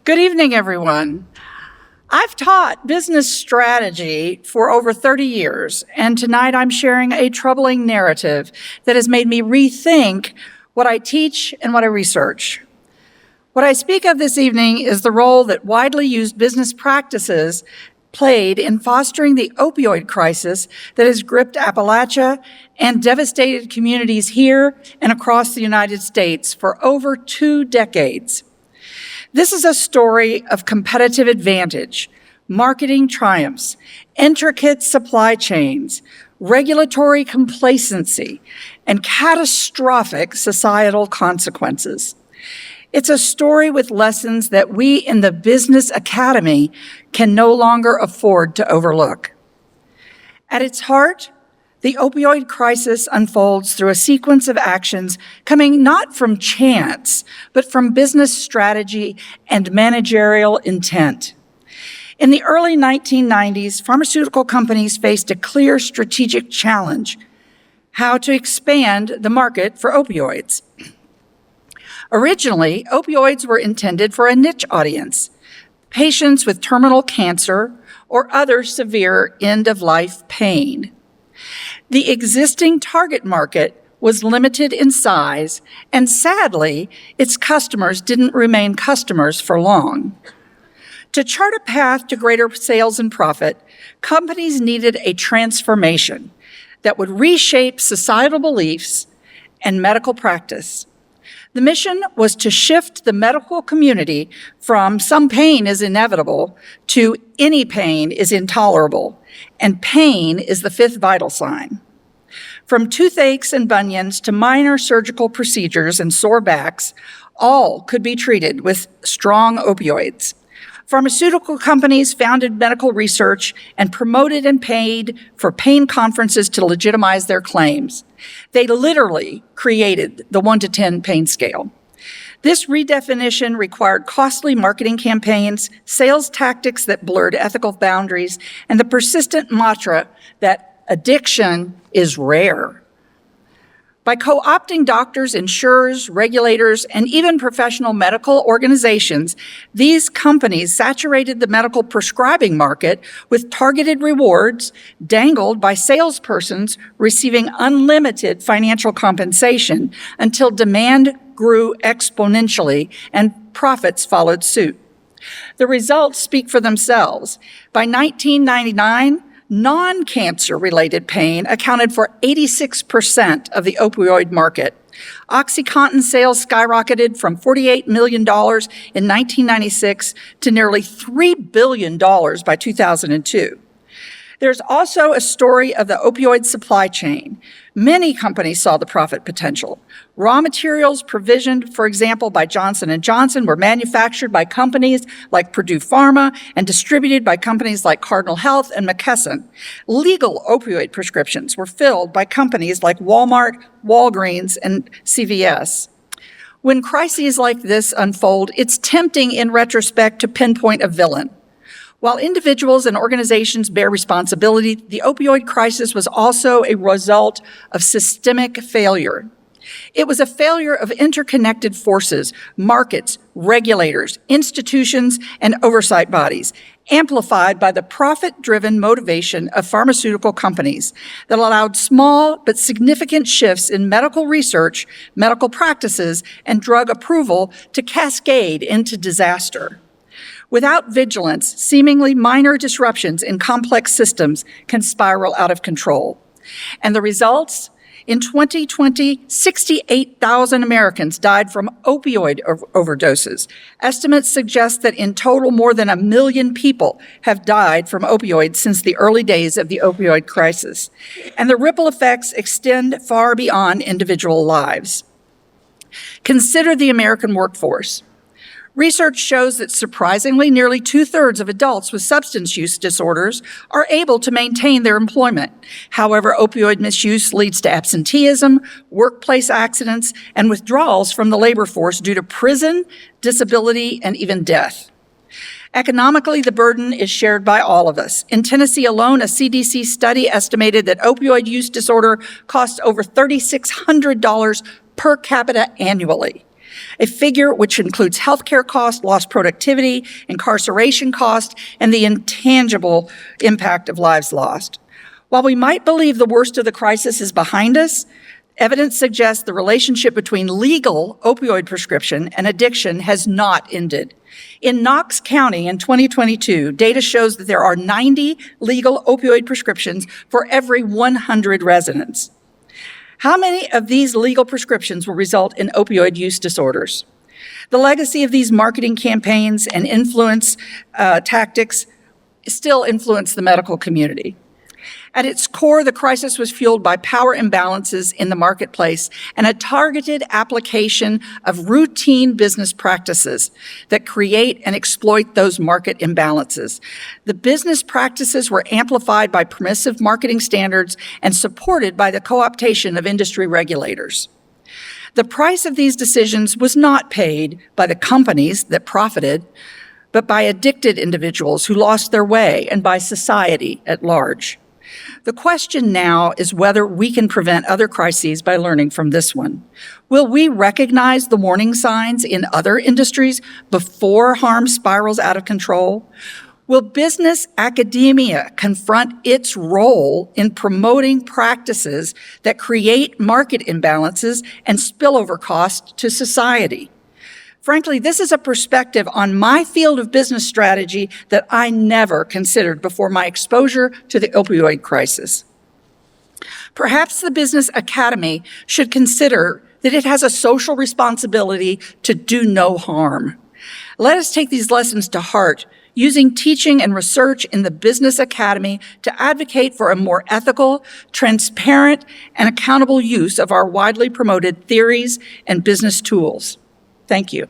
Good evening, everyone. I've taught business strategy for over 30 years, and tonight I'm sharing a troubling narrative that has made me rethink what I teach and what I research. What I speak of this evening is the role that widely used business practices played in fostering the opioid crisis that has gripped Appalachia and devastated communities here and across the United States for over 2 decades. This is a story of competitive advantage, marketing triumphs, intricate supply chains, regulatory complacency, and catastrophic societal consequences. It's a story with lessons that we in the Business Academy can no longer afford to overlook. At its heart, the opioid crisis unfolds through a sequence of actions coming not from chance, but from business strategy and managerial intent. In the early 1990s, pharmaceutical companies faced a clear strategic challenge: how to expand the market for opioids. Originally, opioids were intended for a niche audience, patients with terminal cancer or other severe end-of-life pain. The existing target market was limited in size, and sadly, its customers didn't remain customers for long. To chart a path to greater sales and profit, companies needed a transformation that would reshape societal beliefs and medical practice. The mission was to shift the medical community from some pain is inevitable to any pain is intolerable, and pain is the 5th vital sign. From toothaches and bunions to minor surgical procedures and sore backs, all could be treated with strong opioids. Pharmaceutical companies founded medical research and promoted and paid for pain conferences to legitimize their claims. They literally created the 1 to 10 pain scale. This redefinition required costly marketing campaigns, sales tactics that blurred ethical boundaries, and the persistent mantra that addiction is rare. By co-opting doctors, insurers, regulators, and even professional medical organizations, these companies saturated the medical prescribing market with targeted rewards dangled by salespersons receiving unlimited financial compensation until demand grew exponentially and profits followed suit. The results speak for themselves. By 1999, non-cancer-related pain accounted for 86% of the opioid market. OxyContin sales skyrocketed from $48 million in 1996 to nearly $3 billion by 2002. There's also a story of the opioid supply chain. Many companies saw the profit potential. Raw materials provisioned, for example, by Johnson & Johnson were manufactured by companies like Purdue Pharma and distributed by companies like Cardinal Health and McKesson. Legal opioid prescriptions were filled by companies like Walmart, Walgreens, and CVS. When crises like this unfold, it's tempting in retrospect to pinpoint a villain. While individuals and organizations bear responsibility, the opioid crisis was also a result of systemic failure. It was a failure of interconnected forces, markets, regulators, institutions, and oversight bodies, amplified by the profit-driven motivation of pharmaceutical companies that allowed small but significant shifts in medical research, medical practices, and drug approval to cascade into disaster. Without vigilance, seemingly minor disruptions in complex systems can spiral out of control. And the results? In 2020, 68,000 Americans died from opioid overdoses. Estimates suggest that in total, more than 1 million people have died from opioids since the early days of the opioid crisis. And the ripple effects extend far beyond individual lives. Consider the American workforce. Research shows that surprisingly, nearly 2/3 of adults with substance use disorders are able to maintain their employment. However, opioid misuse leads to absenteeism, workplace accidents, and withdrawals from the labor force due to prison, disability, and even death. Economically, the burden is shared by all of us. In Tennessee alone, a CDC study estimated that opioid use disorder costs over $3,600 per capita annually, a figure which includes healthcare costs, lost productivity, incarceration costs, and the intangible impact of lives lost. While we might believe the worst of the crisis is behind us, evidence suggests the relationship between legal opioid prescription and addiction has not ended. In Knox County in 2022, data shows that there are 90 legal opioid prescriptions for every 100 residents. How many of these legal prescriptions will result in opioid use disorders? The legacy of these marketing campaigns and influence tactics still influence the medical community. At its core, the crisis was fueled by power imbalances in the marketplace and a targeted application of routine business practices that create and exploit those market imbalances. The business practices were amplified by permissive marketing standards and supported by the co-optation of industry regulators. The price of these decisions was not paid by the companies that profited, but by addicted individuals who lost their way and by society at large. The question now is whether we can prevent other crises by learning from this one. Will we recognize the warning signs in other industries before harm spirals out of control? Will business academia confront its role in promoting practices that create market imbalances and spillover costs to society? Frankly, this is a perspective on my field of business strategy that I never considered before my exposure to the opioid crisis. Perhaps the Business Academy should consider that it has a social responsibility to do no harm. Let us take these lessons to heart, using teaching and research in the Business Academy to advocate for a more ethical, transparent, and accountable use of our widely promoted theories and business tools. Thank you.